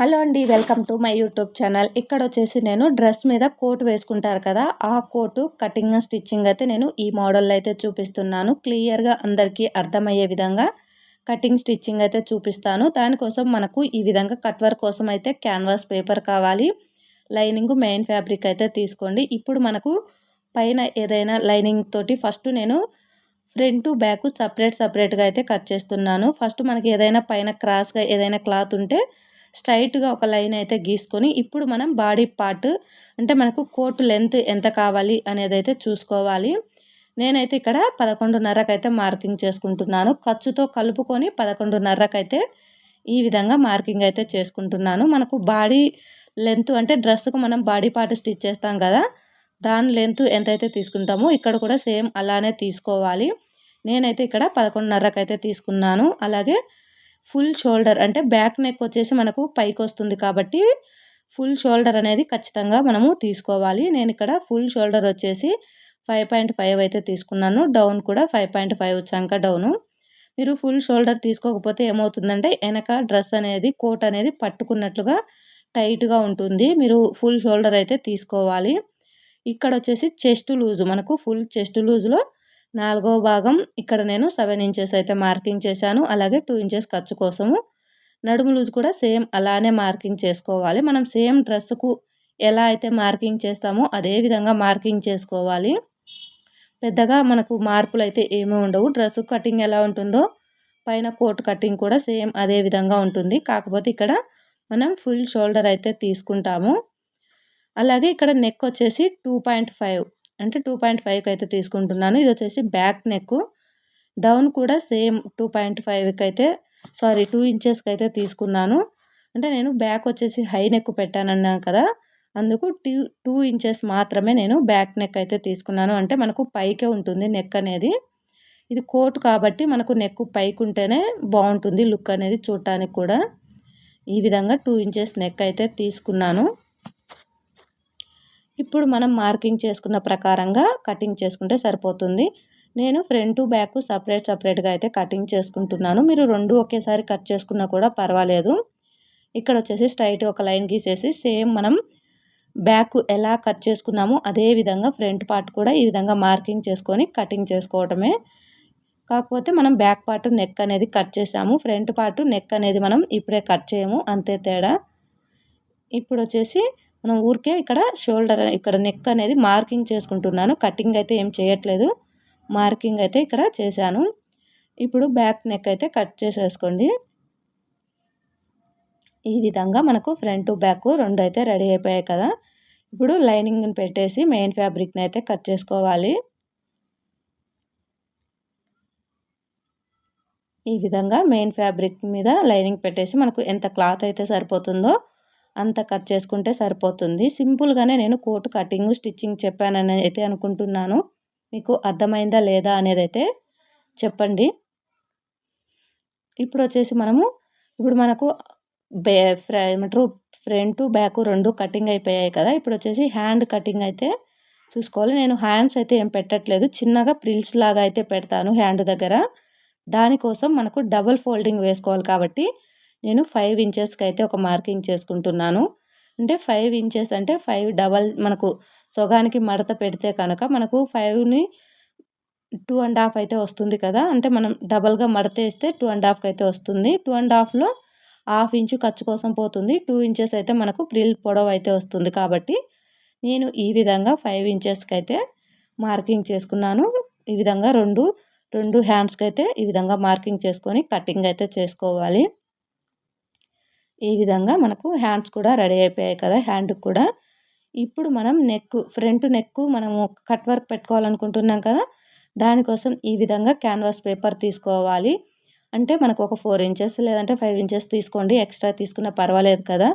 Hello అండి, welcome to my YouTube channel. ఇక్కడ వచ్చేసి నేను డ్రెస్ మీద కోట్ వేసుకుంటారు కదా, ఆ కోటు కటింగ్ స్టిచ్చింగ్ అయితే నేను ఈ మోడల్లో అయితే చూపిస్తున్నాను. క్లియర్గా అందరికీ అర్థమయ్యే విధంగా కటింగ్ స్టిచ్చింగ్ అయితే చూపిస్తాను. దానికోసం మనకు ఈ విధంగా కట్ వర్క్ కోసం అయితే క్యాన్వాస్ పేపర్ కావాలి. లైనింగ్ మెయిన్ ఫ్యాబ్రిక్ అయితే తీసుకోండి. ఇప్పుడు మనకు పైన ఏదైనా లైనింగ్ తోటి ఫస్ట్ నేను ఫ్రంట్ బ్యాక్ సపరేట్గా అయితే కట్ చేస్తున్నాను. ఫస్ట్ మనకి ఏదైనా పైన క్రాస్గా ఏదైనా క్లాత్ ఉంటే స్ట్రైట్గా ఒక లైన్ అయితే గీసుకొని ఇప్పుడు మనం బాడీ పార్ట్ అంటే మనకు కోట్ లెంత్ ఎంత కావాలి అనేది అయితే చూసుకోవాలి. నేనైతే ఇక్కడ 11:30కి అయితే మార్కింగ్ చేసుకుంటున్నాను. ఖర్చుతో కలుపుకొని 11:30కి అయితే ఈ విధంగా మార్కింగ్ అయితే చేసుకుంటున్నాను. మనకు బాడీ లెంత్ అంటే డ్రెస్సుకు మనం బాడీ పార్ట్ స్టిచ్ చేస్తాం కదా, దాని లెంత్ ఎంతైతే తీసుకుంటామో ఇక్కడ కూడా సేమ్ అలానే తీసుకోవాలి. నేనైతే ఇక్కడ 11:30కి అయితే తీసుకున్నాను. అలాగే ఫుల్ షోల్డర్ అంటే బ్యాక్ నెక్ వచ్చేసి మనకు పైకి వస్తుంది కాబట్టి ఫుల్ షోల్డర్ అనేది ఖచ్చితంగా మనము తీసుకోవాలి. నేను ఇక్కడ ఫుల్ షోల్డర్ వచ్చేసి 5.5 అయితే తీసుకున్నాను. డౌన్ కూడా 5.5 చంక డౌను. మీరు ఫుల్ షోల్డర్ తీసుకోకపోతే ఏమవుతుందంటే వెనక డ్రెస్ అనేది కోట్ అనేది పట్టుకున్నట్లుగా టైట్గా ఉంటుంది. మీరు ఫుల్ షోల్డర్ అయితే తీసుకోవాలి. ఇక్కడ వచ్చేసి చెస్ట్ లూజు మనకు ఫుల్ చెస్ట్ లూజులో 4వ భాగం ఇక్కడ నేను 7 ఇంచెస్ అయితే మార్కింగ్ చేశాను. అలాగే 2 ఇంచెస్ ఖర్చు కోసము నడుము లూజ్ కూడా సేమ్ అలానే మార్కింగ్ చేసుకోవాలి. మనం సేమ్ డ్రెస్సుకు ఎలా అయితే మార్కింగ్ చేస్తామో అదే విధంగా మార్కింగ్ చేసుకోవాలి. పెద్దగా మనకు మార్పులు అయితే ఏమీ ఉండవు. డ్రెస్సు కటింగ్ ఎలా ఉంటుందో పైన కోట్ కటింగ్ కూడా సేమ్ అదే విధంగా ఉంటుంది. కాకపోతే ఇక్కడ మనం ఫుల్ షోల్డర్ అయితే తీసుకుంటాము. అలాగే ఇక్కడ నెక్ వచ్చేసి 2.5 అంటే 2.5కి అయితే తీసుకుంటున్నాను. ఇది వచ్చేసి బ్యాక్ నెక్. డౌన్ కూడా సేమ్ 2.5కి అయితే 2 ఇంచెస్కి అయితే తీసుకున్నాను. అంటే నేను బ్యాక్ వచ్చేసి హై నెక్ పెట్టానన్నాను కదా, అందుకు 2 ఇంచెస్ మాత్రమే నేను బ్యాక్ నెక్ అయితే తీసుకున్నాను. అంటే మనకు పైకే ఉంటుంది నెక్ అనేది. ఇది కోట్ కాబట్టి మనకు నెక్ పైకి ఉంటేనే బాగుంటుంది లుక్ అనేది చూడటానికి కూడా. ఈ విధంగా 2 ఇంచెస్ నెక్ అయితే తీసుకున్నాను. ఇప్పుడు మనం మార్కింగ్ చేసుకున్న ప్రకారంగా కటింగ్ చేసుకుంటే సరిపోతుంది. నేను ఫ్రంట్ బ్యాక్ సపరేట్గా అయితే కటింగ్ చేసుకుంటున్నాను. మీరు రెండు ఒకేసారి కట్ చేసుకున్నా కూడా పర్వాలేదు. ఇక్కడ వచ్చేసి స్ట్రైట్ ఒక లైన్ గీసేసి సేమ్ మనం బ్యాక్ ఎలా కట్ చేసుకున్నామో అదే విధంగా ఫ్రంట్ పార్ట్ కూడా ఈ విధంగా మార్కింగ్ చేసుకొని కటింగ్ చేసుకోవటమే. కాకపోతే మనం బ్యాక్ పార్ట్ నెక్ అనేది కట్ చేసాము, ఫ్రంట్ పార్ట్ నెక్ అనేది మనం ఇప్పుడే కట్ చేయము, అంతే తేడా. ఇప్పుడు వచ్చేసి మనం ఊరికే ఇక్కడ షోల్డర్ ఇక్కడ నెక్ అనేది మార్కింగ్ చేసుకుంటున్నాను. కటింగ్ అయితే ఏం చేయట్లేదు, మార్కింగ్ అయితే ఇక్కడ చేశాను. ఇప్పుడు బ్యాక్ నెక్ అయితే కట్ చేసేసుకోండి. ఈ విధంగా మనకు ఫ్రంట్ బ్యాక్ రెండు అయితే రెడీ అయిపోయాయి కదా. ఇప్పుడు లైనింగ్ని పెట్టేసి మెయిన్ ఫ్యాబ్రిక్ని అయితే కట్ చేసుకోవాలి. ఈ విధంగా మెయిన్ ఫ్యాబ్రిక్ మీద లైనింగ్ పెట్టేసి మనకు ఎంత క్లాత్ అయితే సరిపోతుందో అంత కట్ చేసుకుంటే సరిపోతుంది. సింపుల్గానే నేను కోట్ కటింగ్ స్టిచ్చింగ్ చెప్పానని అయితే అనుకుంటున్నాను. మీకు అర్థమైందా లేదా అనేది అయితే చెప్పండి. ఇప్పుడు వచ్చేసి ఇప్పుడు మనకు ఏమంటారు ఫ్రంట్ బ్యాక్ రెండు కటింగ్ అయిపోయాయి కదా. ఇప్పుడు వచ్చేసి హ్యాండ్ కటింగ్ అయితే చూసుకోవాలి. నేను హ్యాండ్స్ అయితే ఏం పెట్టట్లేదు, చిన్నగా ప్రిల్స్ లాగా అయితే పెడతాను హ్యాండ్ దగ్గర. దానికోసం మనకు డబుల్ ఫోల్డింగ్ వేసుకోవాలి కాబట్టి నేను 5 ఇంచెస్కి అయితే ఒక మార్కింగ్ చేసుకుంటున్నాను. అంటే 5 ఇంచెస్ అంటే 5 డబల్ మనకు సొగానికి మడత పెడితే కనుక మనకు 5ని 2.5 అయితే వస్తుంది కదా. అంటే మనం డబల్గా మడత వేస్తే 2.5కి అయితే వస్తుంది. 2.5లో 1/2 ఇంచు ఖర్చు కోసం పోతుంది. 2 ఇంచెస్ అయితే మనకు ప్రిల్ పొడవు అయితే వస్తుంది. కాబట్టి నేను ఈ విధంగా 5 ఇంచెస్కి అయితే మార్కింగ్ చేసుకున్నాను. ఈ విధంగా రెండు హ్యాండ్స్కి అయితే ఈ విధంగా మార్కింగ్ చేసుకొని కటింగ్ అయితే చేసుకోవాలి. ఈ విధంగా మనకు హ్యాండ్స్ కూడా రెడీ అయిపోయాయి కదా, హ్యాండ్కి కూడా. ఇప్పుడు మనం ఫ్రంట్ నెక్ మనము కట్ వర్క్ పెట్టుకోవాలనుకుంటున్నాం కదా, దానికోసం ఈ విధంగా క్యాన్వాస్ పేపర్ తీసుకోవాలి. అంటే మనకు ఒక 4 ఇంచెస్ లేదంటే 5 ఇంచెస్ తీసుకోండి, ఎక్స్ట్రా తీసుకున్నా పర్వాలేదు కదా.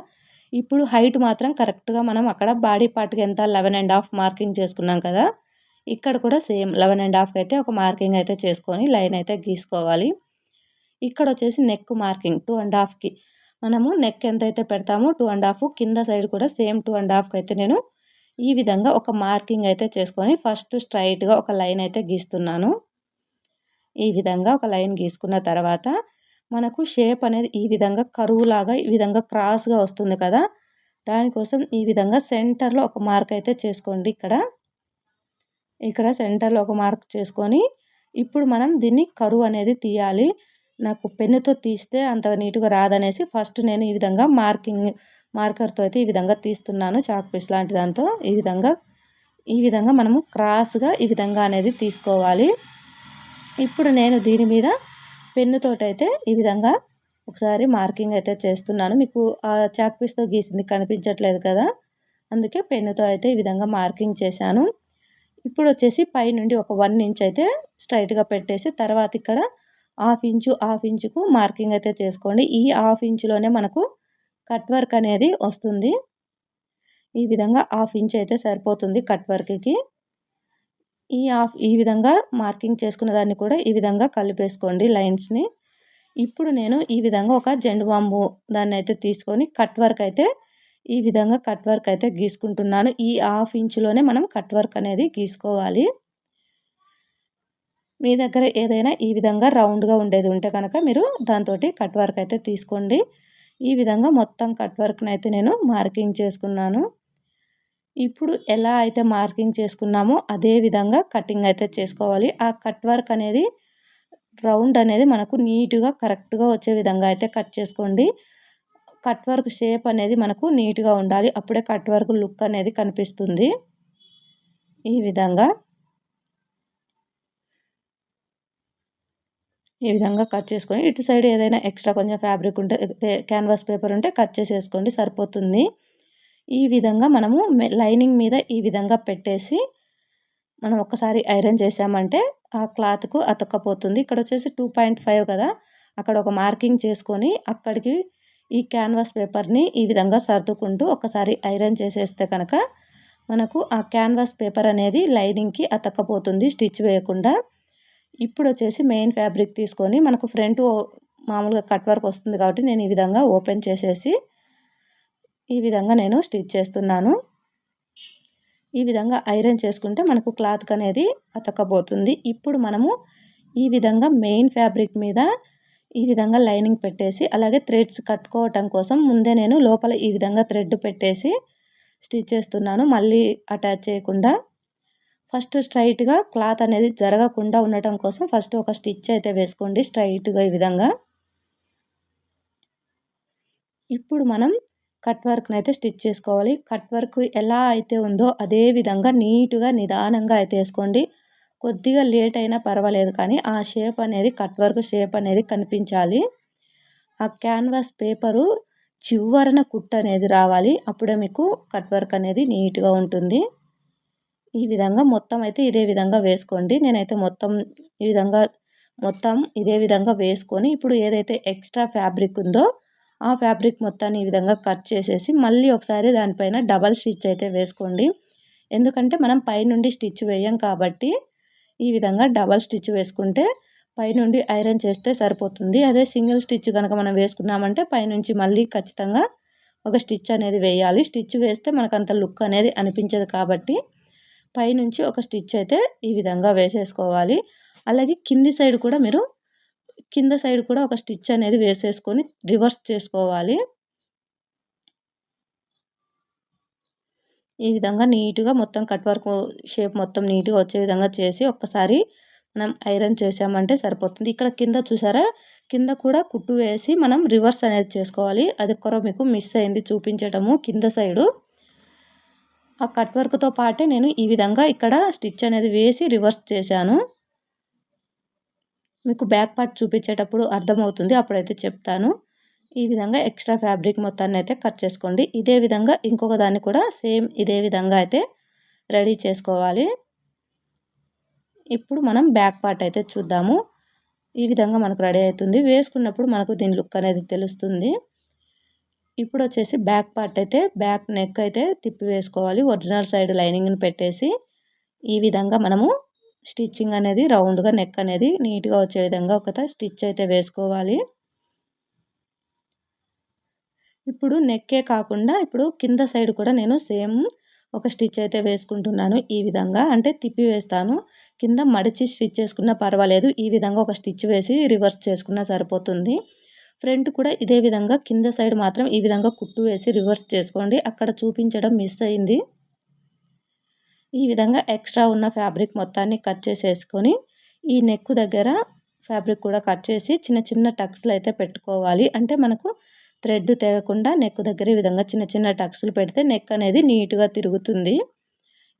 ఇప్పుడు హైట్ మాత్రం కరెక్ట్గా మనం అక్కడ బాడీ పార్ట్కి ఎంత 11.5 మార్కింగ్ చేసుకున్నాం కదా, ఇక్కడ కూడా సేమ్ 11.5కి అయితే ఒక మార్కింగ్ అయితే చేసుకొని లైన్ అయితే గీసుకోవాలి. ఇక్కడ వచ్చేసి నెక్ మార్కింగ్ 2.5కి మనము నెక్ ఎంతైతే పెడతామో 2.5 కింద సైడ్ కూడా సేమ్ 2.5కి అయితే నేను ఈ విధంగా ఒక మార్కింగ్ అయితే చేసుకొని ఫస్ట్ స్ట్రైట్గా ఒక లైన్ అయితే గీస్తున్నాను. ఈ విధంగా ఒక లైన్ గీసుకున్న తర్వాత మనకు షేప్ అనేది ఈ విధంగా కరువులాగా ఈ విధంగా క్రాస్‌గా వస్తుంది కదా! దానికోసం ఈ విధంగా సెంటర్‌లో ఒక మార్క్ అయితే చేసుకోండి ఇక్కడ. ఇక్కడ సెంటర్‌లో ఒక మార్క్ చేసుకొని, ఇప్పుడు మనం దీన్ని కరువు అనేది తీయాలి. నాకు పెన్నుతో తీస్తే అంత నీట్‌గా రాదనేసి ఫస్ట్ నేను ఈ విధంగా మార్కర్‌తో అయితే ఈ విధంగా తీస్తున్నాను. చాక్ పీస్ లాంటి దాంతో ఈ విధంగా మనము క్రాస్‌గా ఈ విధంగా అనేది తీసుకోవాలి. ఇప్పుడు నేను దీని మీద పెన్నుతోటైతే ఈ విధంగా ఒకసారి మార్కింగ్ అయితే చేస్తున్నాను. మీకు చాక్ పీస్‌తో గీసింది కనిపించట్లేదు కదా! అందుకే పెన్నుతో అయితే ఈ విధంగా మార్కింగ్ చేశాను. ఇప్పుడొచ్చేసి పైనుండి ఒక 1 ఇంచ్ అయితే స్ట్రెయిట్‌గా పెట్టేసి తర్వాత ఇక్కడ హాఫ్ ఇంచుకు మార్కింగ్ అయితే చేసుకోండి. ఈ హాఫ్ ఇంచులోనే మనకు కట్ వర్క్ అనేది వస్తుంది. ఈ విధంగా హాఫ్ ఇంచ్ అయితే సరిపోతుంది కట్ వర్క్‌కి. ఈ విధంగా మార్కింగ్ చేసుకున్న దాన్ని కూడా ఈ విధంగా కలిపేసుకోండి లైన్స్‌ని. ఇప్పుడు నేను ఈ విధంగా ఒక జెండు బాంబు దాన్నైతే తీసుకొని ఈ విధంగా కట్ వర్క్ అయితే గీసుకుంటున్నాను. ఈ హాఫ్ ఇంచులోనే మనం కట్ వర్క్ అనేది గీసుకోవాలి. మీ దగ్గర ఏదైనా ఈ విధంగా రౌండ్‌గా ఉండేది ఉంటే కనుక మీరు దాంతోటి కట్ వర్క్ అయితే తీసుకోండి. ఈ విధంగా మొత్తం కట్ వర్క్‌నైతే నేను మార్కింగ్ చేసుకున్నాను. ఇప్పుడు ఎలా అయితే మార్కింగ్ చేసుకున్నామో అదే విధంగా కటింగ్ అయితే చేసుకోవాలి. ఆ కట్ వర్క్ అనేది రౌండ్ అనేది మనకు నీట్‌గా కరెక్ట్‌గా వచ్చే విధంగా అయితే కట్ చేసుకోండి. కట్ వర్క్ షేప్ అనేది మనకు నీట్‌గా ఉండాలి. అప్పుడే కట్ వర్క్ లుక్ అనేది కనిపిస్తుంది. ఈ విధంగా కట్ చేసుకొని ఇటు సైడ్ ఏదైనా ఎక్స్ట్రా కొంచెం ఫ్యాబ్రిక్ ఉంటే క్యాన్వాస్ పేపర్ ఉంటే కట్ చేసేసుకోండి సరిపోతుంది. ఈ విధంగా మనము లైనింగ్ మీద ఈ విధంగా పెట్టేసి మనం ఒక్కసారి ఐరన్ చేసామంటే ఆ క్లాత్‌కు అతక్కపోతుంది. ఇక్కడొచ్చేసి 2.5 కదా! అక్కడ ఒక మార్కింగ్ చేసుకొని అక్కడికి ఈ క్యాన్వాస్ పేపర్‌ని ఈ విధంగా సర్దుకుంటూ ఒకసారి ఐరన్ చేసేస్తే కనుక మనకు ఆ క్యాన్వాస్ పేపర్ అనేది లైనింగ్‌కి అతక్కపోతుంది స్టిచ్ వేయకుండా. ఇప్పుడొచ్చేసి మెయిన్ ఫ్యాబ్రిక్ తీసుకొని మనకు మామూలుగా కట్ వర్క్ వస్తుంది కాబట్టి నేను ఈ విధంగా ఓపెన్ చేసేసి ఈ విధంగా నేను స్టిచ్ చేస్తున్నాను. ఈ విధంగా ఐరన్ చేసుకుంటే మనకు క్లాత్‌కనేది అతకబోతుంది. ఇప్పుడు మనము ఈ విధంగా మెయిన్ ఫ్యాబ్రిక్ మీద ఈ విధంగా లైనింగ్ పెట్టేసి అలాగే థ్రెడ్స్ కట్టుకోవటం కోసం ముందే నేను లోపల ఈ విధంగా థ్రెడ్ పెట్టేసి స్టిచ్ చేస్తున్నాను. మళ్ళీ అటాచ్ చేయకుండా. ఫస్ట్ స్ట్రైట్‌గా క్లాత్ అనేది జరగకుండా ఉండటం కోసం ఫస్ట్ ఒక స్టిచ్ అయితే వేసుకోండి స్ట్రైట్‌గా ఈ విధంగా. ఇప్పుడు మనం కట్ వర్క్‌నైతే స్టిచ్ చేసుకోవాలి. కట్ వర్క్ ఎలా అయితే ఉందో అదే విధంగా నీట్‌గా నిదానంగా అయితే ఏసుకోండి. కొద్దిగా లేట్ అయినా పర్వాలేదు కానీ ఆ షేప్ అనేది కట్ వర్క్ షేప్ అనేది కనిపించాలి. ఆ క్యాన్వాస్ పేపరు చివరన కుట్టు అనేది రావాలి. అప్పుడే మీకు కట్ వర్క్ అనేది నీట్‌గా ఉంటుంది. ఈ విధంగా మొత్తం అయితే ఇదే విధంగా వేసుకోండి. నేనైతే మొత్తం ఇదే విధంగా వేసుకొని ఇప్పుడు ఏదైతే ఎక్స్ట్రా ఫ్యాబ్రిక్ ఉందో ఆ ఫ్యాబ్రిక్ మొత్తాన్ని ఈ విధంగా కట్ చేసేసి మళ్ళీ ఒకసారి దానిపైన డబల్ స్టిచ్ అయితే వేసుకోండి. ఎందుకంటే మనం పైనుండి స్టిచ్ వేయం కాబట్టి ఈ విధంగా డబల్ స్టిచ్ వేసుకుంటే పైనుండి ఐరన్ చేస్తే సరిపోతుంది. అదే సింగిల్ స్టిచ్ కనుక మనం వేసుకున్నామంటే పైనుంచి మళ్ళీ ఖచ్చితంగా ఒక స్టిచ్ అనేది వేయాలి. స్టిచ్ వేస్తే మనకంత లుక్ అనేది అనిపించదు కాబట్టి పైనుంచి ఒక స్టిచ్ అయితే ఈ విధంగా వేసేసుకోవాలి. అలాగే కింద సైడ్ కూడా ఒక స్టిచ్ అనేది వేసేసుకొని రివర్స్ చేసుకోవాలి. ఈ విధంగా నీట్‌గా మొత్తం కట్ వర్క్ షేప్ మొత్తం నీట్‌గా వచ్చే విధంగా చేసి ఒక్కసారి మనం ఐరన్ చేసామంటే సరిపోతుంది. ఇక్కడ కింద చూసారా? కింద కూడా కుట్టు వేసి మనం రివర్స్ అనేది చేసుకోవాలి. అది మీకు మిస్ అయింది చూపించటము కింద సైడు. ఆ కట్ వర్క్‌తో పాటే నేను ఈ విధంగా ఇక్కడ స్టిచ్ అనేది వేసి రివర్స్ చేశాను. మీకు బ్యాక్ పార్ట్ చూపించేటప్పుడు అర్థమవుతుంది. అప్పుడైతే చెప్తాను. ఈ విధంగా ఎక్స్ట్రా ఫ్యాబ్రిక్ మొత్తాన్ని అయితే కట్ చేసుకోండి. ఇదే విధంగా ఇంకొక దాన్ని కూడా సేమ్ ఇదే విధంగా అయితే రెడీ చేసుకోవాలి. ఇప్పుడు మనం బ్యాక్ పార్ట్ అయితే చూద్దాము. ఈ విధంగా మనకు రెడీ అవుతుంది. వేసుకున్నప్పుడు మనకు దీని లుక్ అనేది తెలుస్తుంది. ఇప్పుడు వచ్చేసి బ్యాక్ పార్ట్ అయితే బ్యాక్ నెక్ అయితే తిప్పి వేసుకోవాలి. ఒరిజినల్ సైడ్ లైనింగ్‌ని పెట్టేసి ఈ విధంగా మనము స్టిచ్చింగ్ అనేది రౌండ్‌గా నెక్ అనేది నీట్‌గా వచ్చే విధంగా ఒక స్టిచ్ అయితే వేసుకోవాలి. ఇప్పుడు నెక్కే కాకుండా ఇప్పుడు కింద సైడ్ కూడా నేను సేమ్ ఒక స్టిచ్ అయితే వేసుకుంటున్నాను. ఈ విధంగా అంటే తిప్పి వేస్తాను. కింద మడిచి స్టిచ్ చేసుకున్నా పర్వాలేదు. ఈ విధంగా ఒక స్టిచ్ వేసి రివర్స్ చేసుకున్నా సరిపోతుంది. ఫ్రంట్ కూడా ఇదే విధంగా కింద సైడ్ మాత్రం ఈ విధంగా కుట్టు వేసి రివర్స్ చేసుకోండి. అక్కడ చూపించడం మిస్ అయింది. ఈ విధంగా ఎక్స్ట్రా ఉన్న ఫ్యాబ్రిక్ మొత్తాన్ని కట్ చేసేసుకొని ఈ నెక్ దగ్గర ఫ్యాబ్రిక్ కూడా కట్ చేసి చిన్న చిన్న టక్స్లు అయితే పెట్టుకోవాలి. అంటే మనకు థ్రెడ్ తెగకుండా నెక్ దగ్గర ఈ విధంగా చిన్న చిన్న టక్స్లు పెడితే నెక్ అనేది నీట్గా తిరుగుతుంది.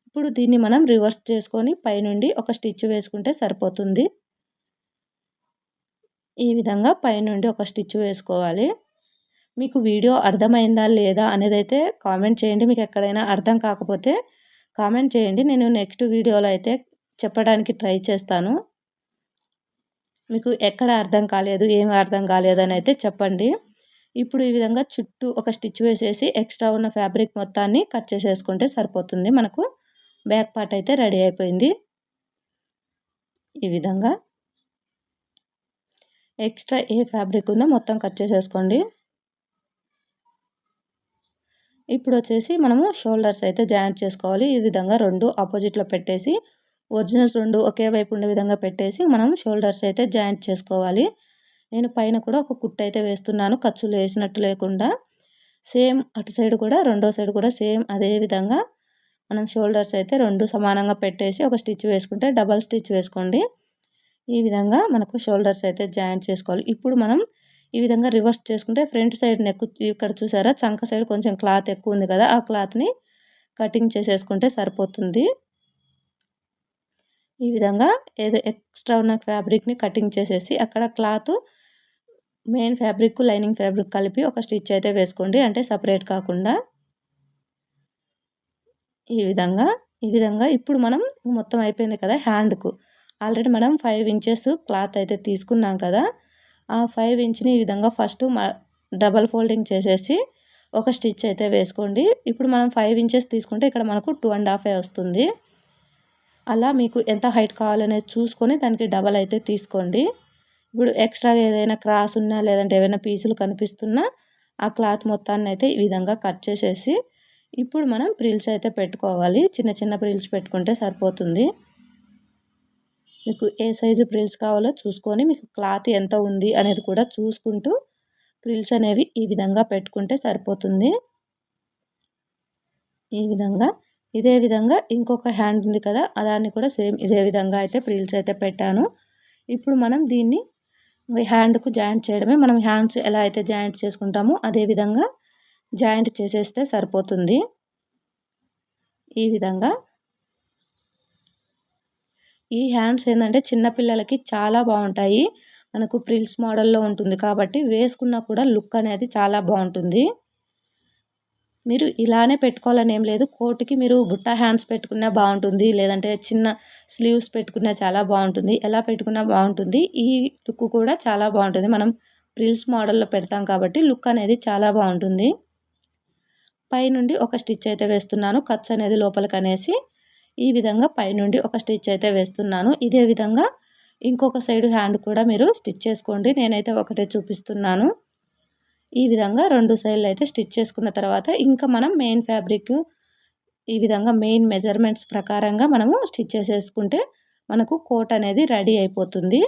ఇప్పుడు దీన్ని మనం రివర్స్ చేసుకొని పైనుండి ఒక స్టిచ్ వేసుకుంటే సరిపోతుంది. ఈ విధంగా పైనుండి ఒక స్టిచ్ వేసుకోవాలి. మీకు వీడియో అర్థమైందా లేదా అనేదైతే కామెంట్ చేయండి. మీకు ఎక్కడైనా అర్థం కాకపోతే కామెంట్ చేయండి. నేను నెక్స్ట్ వీడియోలో అయితే చెప్పడానికి ట్రై చేస్తాను. మీకు ఎక్కడ అర్థం కాలేదు, ఏమి అర్థం కాలేదని అయితే చెప్పండి. ఇప్పుడు ఈ విధంగా చుట్టూ ఒక స్టిచ్ వేసేసి ఎక్స్ట్రా ఉన్న ఫ్యాబ్రిక్ మొత్తాన్ని కట్ చేసేసుకుంటే సరిపోతుంది. మనకు బ్యాక్ పార్ట్ అయితే రెడీ అయిపోయింది. ఈ విధంగా ఎక్స్ట్రా ఏ ఫ్యాబ్రిక్ ఉందో మొత్తం కట్ చేసేసుకోండి. ఇప్పుడు వచ్చేసి మనము షోల్డర్స్ అయితే జాయింట్ చేసుకోవాలి. ఈ విధంగా 2 ఆపోజిట్లో పెట్టేసి ఒరిజినల్స్ 2 ఒకే వైపు ఉండే విధంగా పెట్టేసి మనం షోల్డర్స్ అయితే జాయింట్ చేసుకోవాలి. నేను పైన కూడా ఒక కుట్టు అయితే వేస్తున్నాను, ఖర్చులు వేసినట్టు లేకుండా. సేమ్ అటు సైడ్ కూడా రెండో సైడ్ కూడా సేమ్ అదే విధంగా మనం షోల్డర్స్ అయితే 2 సమానంగా పెట్టేసి ఒక స్టిచ్ వేసుకుంటే డబల్ స్టిచ్ వేసుకోండి. ఈ విధంగా మనకు షోల్డర్స్ అయితే జాయింట్ చేసుకోవాలి. ఇప్పుడు మనం ఈ విధంగా రివర్స్ చేసుకుంటే ఫ్రంట్ సైడ్ నెక్ ఇక్కడ చూసారా చంక సైడ్ కొంచెం క్లాత్ ఎక్కువ ఉంది కదా, ఆ క్లాత్ని కటింగ్ చేసేసుకుంటే సరిపోతుంది. ఈ విధంగా ఏదో ఎక్స్ట్రా ఉన్న ఫ్యాబ్రిక్ని కటింగ్ చేసేసి అక్కడ cloth main fabric lining fabric కలిపి ఒక స్టిచ్ అయితే వేసుకోండి, అంటే సపరేట్ కాకుండా. ఈ విధంగా ఇప్పుడు మనం మొత్తం అయిపోయింది కదా. హ్యాండ్కు ఆల్రెడీ మనం 5 ఇంచెస్ క్లాత్ అయితే తీసుకున్నాం కదా. ఆ 5 ఇంచ్ని ఈ విధంగా ఫస్ట్ డబల్ ఫోల్డింగ్ చేసేసి ఒక స్టిచ్ అయితే వేసుకోండి. ఇప్పుడు మనం 5 ఇంచెస్ తీసుకుంటే ఇక్కడ మనకు 2.5 వస్తుంది. అలా మీకు ఎంత హైట్ కావాలనేది చూసుకొని దానికి డబల్ అయితే తీసుకోండి. ఇప్పుడు ఎక్స్ట్రాగా ఏదైనా క్రాస్ ఉన్నా లేదంటే ఏమైనా పీసులు కనిపిస్తున్నా ఆ క్లాత్ మొత్తాన్ని అయితే ఈ విధంగా కట్ చేసేసి ఇప్పుడు మనం ప్రిల్స్ అయితే పెట్టుకోవాలి. చిన్న చిన్న ప్రిల్స్ పెట్టుకుంటే సరిపోతుంది. మీకు ఏ సైజు ప్రిల్స్ కావాలో చూసుకొని మీకు క్లాత్ ఎంత ఉంది అనేది కూడా చూసుకుంటూ ప్రిల్స్ అనేవి ఈ విధంగా పెట్టుకుంటే సరిపోతుంది. ఈ విధంగా ఇదే విధంగా ఇంకొక హ్యాండ్ ఉంది కదా, దాన్ని కూడా సేమ్ ఇదే విధంగా అయితే ప్రిల్స్ అయితే పెట్టాను. ఇప్పుడు మనం దీన్ని హ్యాండ్కు జాయింట్ చేయడమే. మనం హ్యాండ్స్ ఎలా అయితే జాయింట్ చేసుకుంటామో అదే విధంగా జాయింట్ చేసేస్తే సరిపోతుంది. ఈ విధంగా ఈ హ్యాండ్స్ ఏంటంటే చిన్నపిల్లలకి చాలా బాగుంటాయి. మనకు ప్రిల్స్ మోడల్లో ఉంటుంది కాబట్టి వేసుకున్నా కూడా లుక్ అనేది చాలా బాగుంటుంది. మీరు ఇలానే పెట్టుకోవాలని ఏం లేదు. కోట్కి మీరు బుట్ట హ్యాండ్స్ పెట్టుకున్నా బాగుంటుంది, లేదంటే చిన్న స్లీవ్స్ పెట్టుకున్నా చాలా బాగుంటుంది. ఎలా పెట్టుకున్నా బాగుంటుంది. ఈ లుక్ కూడా చాలా బాగుంటుంది. మనం ప్రిల్స్ మోడల్లో పెడతాం కాబట్టి లుక్ అనేది చాలా బాగుంటుంది. పైనుండి ఒక స్టిచ్ అయితే వేస్తున్నాను, ఖర్చు అనేది లోపలికి అనేసి. ఈ విధంగా పైనుండి ఒక స్టిచ్ అయితే వేస్తున్నాను. ఇదే విధంగా ఇంకొక సైడ్ హ్యాండ్ కూడా మీరు స్టిచ్ చేసుకోండి. నేనైతే ఒకటే చూపిస్తున్నాను. ఈ విధంగా 2 సైడ్లు అయితే స్టిచ్ చేసుకున్న తర్వాత ఇంకా మనం మెయిన్ ఫ్యాబ్రిక్ ఈ విధంగా మెయిన్ మెజర్మెంట్స్ ప్రకారంగా మనము స్టిచ్ చేసేసుకుంటే మనకు కోట్ అనేది రెడీ అయిపోతుంది.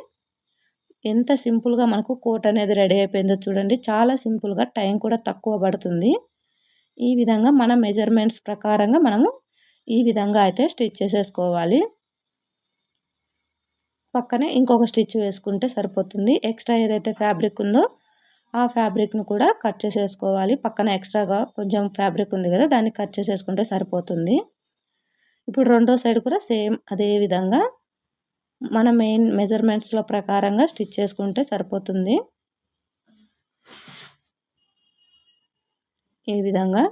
ఎంత సింపుల్గా మనకు కోట్ అనేది రెడీ అయిపోయిందో చూడండి. చాలా సింపుల్గా, టైం కూడా తక్కువ పడుతుంది. ఈ విధంగా మన మెజర్మెంట్స్ ప్రకారంగా మనము ఈ విధంగా అయితే స్టిచ్ చేసేసుకోవాలి. పక్కనే ఇంకొక స్టిచ్ వేసుకుంటే సరిపోతుంది. ఎక్స్ట్రా ఏదైతే ఫ్యాబ్రిక్ ఉందో ఆ ఫ్యాబ్రిక్ను కూడా కట్ చేసేసుకోవాలి. పక్కన ఎక్స్ట్రాగా కొంచెం ఫ్యాబ్రిక్ ఉంది కదా, దాన్ని కట్ చేసేసుకుంటే సరిపోతుంది. ఇప్పుడు రెండో సైడ్ కూడా సేమ్ అదే విధంగా మన మెయిన్ మెజర్మెంట్స్లో ప్రకారంగా స్టిచ్ చేసుకుంటే సరిపోతుంది. ఈ విధంగా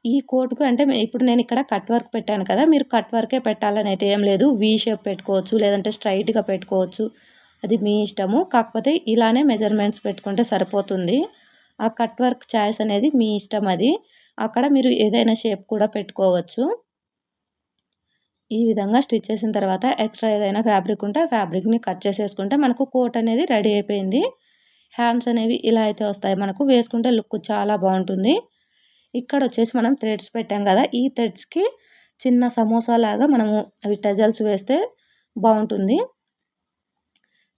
ఈ కోట్‌కు అంటే ఇప్పుడు నేను ఇక్కడ కట్ వర్క్ పెట్టాను కదా, మీరు కట్ వర్కే పెట్టాలని అయితే ఏం లేదు. వీ షేప్ పెట్టుకోవచ్చు, లేదంటే స్ట్రైట్‌గా పెట్టుకోవచ్చు. అది మీ ఇష్టము. కాకపోతే ఇలానే మెజర్మెంట్స్ పెట్టుకుంటే సరిపోతుంది. ఆ కట్ వర్క్ చాయిస్ అనేది మీ ఇష్టం అది. అక్కడ మీరు ఏదైనా షేప్ కూడా పెట్టుకోవచ్చు. ఈ విధంగా స్టిచ్ చేసిన తర్వాత ఎక్స్ట్రా ఏదైనా ఫ్యాబ్రిక్ ఉంటే ఆ ఫ్యాబ్రిక్‌ని కట్ చేసేసుకుంటే మనకు కోట్ అనేది రెడీ అయిపోయింది. హ్యాండ్స్ అనేవి ఇలా అయితే వస్తాయి. మనకు వేసుకుంటే లుక్ చాలా బాగుంటుంది. ఇక్కడ వచ్చేసి మనం థ్రెడ్స్ పెట్టాం కదా, ఈ థ్రెడ్స్కి చిన్న సమోసా లాగా మనము అవి టజల్స్ వేస్తే బాగుంటుంది.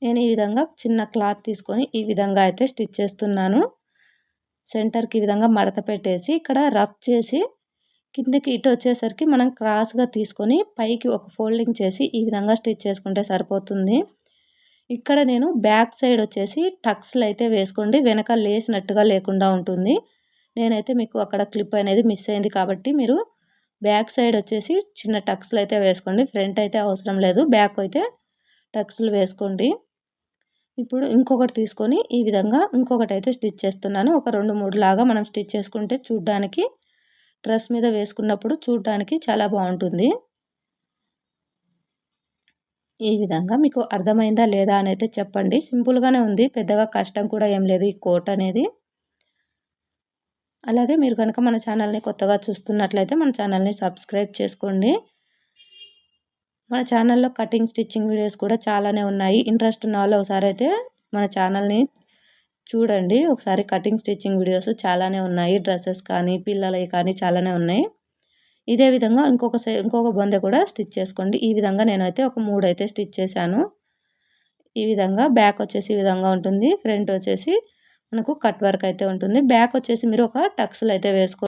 నేను ఈ విధంగా చిన్న క్లాత్ తీసుకొని ఈ విధంగా అయితే స్టిచ్ చేస్తున్నాను. సెంటర్‌కి ఈ విధంగా మడత పెట్టేసి ఇక్కడ రఫ్ చేసి కిందకి ఇటు వచ్చేసరికి మనం క్రాస్‌గా తీసుకొని పైకి ఒక ఫోల్డింగ్ చేసి ఈ విధంగా స్టిచ్ చేసుకుంటే సరిపోతుంది. ఇక్కడ నేను బ్యాక్ సైడ్ వచ్చేసి టక్స్‌లు అయితే వేసుకోండి. వెనక లేసినట్టుగా లేకుండా ఉంటుంది. నేనైతే మీకు అక్కడ క్లిప్ అనేది మిస్ అయింది కాబట్టి మీరు బ్యాక్ సైడ్ వచ్చేసి చిన్న టక్స్‌లు అయితే వేసుకోండి. ఫ్రంట్ అయితే అవసరం లేదు. బ్యాక్ అయితే టక్స్‌లు వేసుకోండి. ఇప్పుడు ఇంకొకటి తీసుకొని ఈ విధంగా ఇంకొకటైతే స్టిచ్ చేస్తున్నాను. ఒక 2, 3 లాగా మనం స్టిచ్ చేసుకుంటే చూడ్డానికి డ్రెస్ మీద వేసుకున్నప్పుడు చూడ్డానికి చాలా బాగుంటుంది. ఈ విధంగా మీకు అర్థమైందా లేదా అని అయితే చెప్పండి. సింపుల్‌గానే ఉంది. పెద్దగా కష్టం కూడా ఏం లేదు ఈ కోట్ అనేది. అలాగే మీరు కనుక మన ఛానల్‌ని కొత్తగా చూస్తున్నట్లయితే మన ఛానల్‌ని సబ్స్క్రైబ్ చేసుకోండి. మన ఛానల్‌లో కటింగ్, స్టిచ్చింగ్ వీడియోస్ కూడా చాలానే ఉన్నాయి. ఇంట్రెస్ట్ ఉన్న వాళ్ళు ఒకసారి అయితే మన ఛానల్‌ని చూడండి. ఒకసారి కటింగ్, స్టిచ్చింగ్ వీడియోస్ చాలానే ఉన్నాయి. డ్రెసెస్ కానీ, పిల్లలవి కానీ చాలానే ఉన్నాయి. ఇదే విధంగా ఇంకొక బొందె కూడా స్టిచ్ చేసుకోండి. ఈ విధంగా నేనైతే ఒక 3 అయితే స్టిచ్ చేశాను. ఈ విధంగా బ్యాక్ వచ్చేసి ఈ విధంగా ఉంటుంది. ఫ్రంట్ వచ్చేసి మనకు కట్ వర్క్ అయితే ఉంటుంది. బ్యాక్ వచ్చేసి మీరు ఒక టక్స్‌లు అయితే వేసుకోండి.